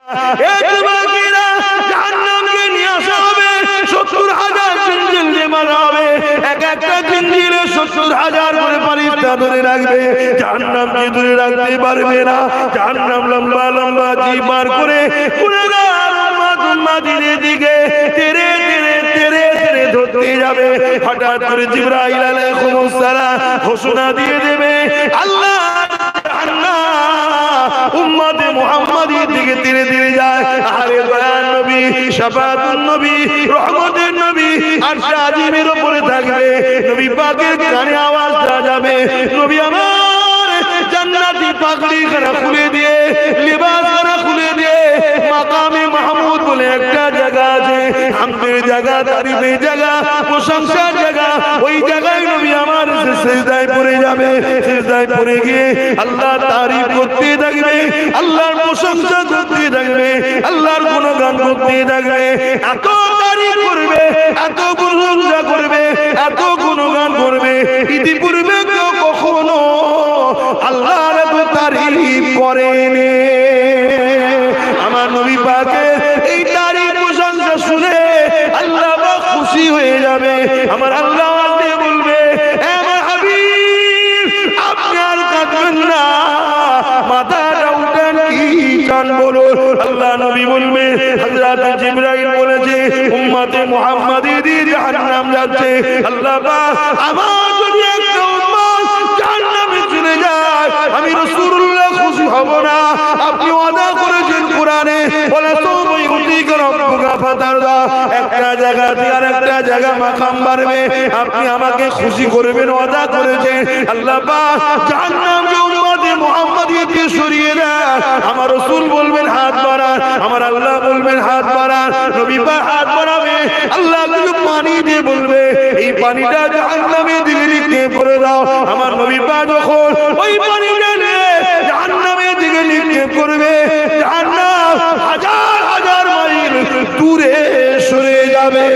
এই যুবকেরা জাহান্নামকে নিয়ে আসা হবে 70,000 জিঞ্জির দিয়ে মারা হবে এক একটা জিঞ্জিরে 70,000 করে ফেরেশতা ধরে রাখবে জাহান্নামকে ধরে রাখতে পারবে না জাহান্নাম লম্বা লম্বা জিভ বার করে গুনাহগার উম্মতের দিকে তেরে তেরে তেরে তেরে ধরতে যাবে হঠাৎ করে জিবরাইল আলাইহিস সালাম ঘোষণা দিয়ে দেবে আল্লাহ উম্মতে মুহাম্মাদির দিকে ধীরে ধীরে যায় আরে দয়ার নবী শাফাআতুন নবী রহমতের নবী আরশ আজিমের উপরে থাকবে নবী পাকের কানে আওয়াজটা যাবে নবী আমার জান্নাতি পাগড়ি খানা খুলে দিয়ে লিবাস খানা খুলে দিয়ে মাকামে মাহমুদ বলে একটা জায়গা আছে হামদের জায়গা তারিফের জায়গা প্রশংসার জায়গা ওই জায়গায় নবী আমার সিজদায় পড়ে যাবে সিজদায় পড়ে গিয়ে আল্লাহ তারিফ করতে থাকবে আল্লাহর প্রশংসা করতে থাকবে আল্লাহর গুণগান করতে থাকবে এত তারিফ করবে এত প্রশংসা করবে এত গুণগান করবে ইতিপূর্বে কেউ কখনো আল্লাহর এত তারিফ করেনি আমার নবী পাকের এই তারিফ প্রশংসা শুনে আল্লাহ পাক খুশি হয়ে যাবে আমার আল্লাহ বলবে আমার হাবিব আপনি আর কাঁদবেন না মাথাটা উঠান কি চান বলুন আল্লাহ নবী বলবে হযরত জিবরাইল বলেছে উম্মতে মুহাম্মাদি জাহান্নাম যাচ্ছে আল্লাহ পাক আমার যদি একটা উম্মত জাহান্নামে চলে যায় আমি রাসূলুল্লাহ খুশি হব না আপনি ওয়াদা করেছেন কোরআনে বলে তুমি উঠিক রব্বুকা ফাতারদা একটা জায়গা থেকে আরেকটা জায়গা মাকাম বাড়বে আপনি আমাকে খুশি করবেন ওয়াদা করেছেন আল্লাহ পাক জাহান্নামকে উম্মতে মুহাম্মাদিকে সরিয়ে দেন আমার রাসূল বলবেন হাত বাড়ান আমার আল্লাহ বলবেন হাত বাড়ান নবী পাক হাত বাড়াবে আল্লাহ কিছু পানি দিয়ে বলবে এই পানিটা জাহান্নামের দিকে নিক্ষেপ করে দাও আমার নবী পাক যখন ওই পানিটা নিয়ে জাহান্নামের দিকে নিক্ষেপ করবে জাহান্নাম হাজার হাজার মাইল দূরে সরে যাবে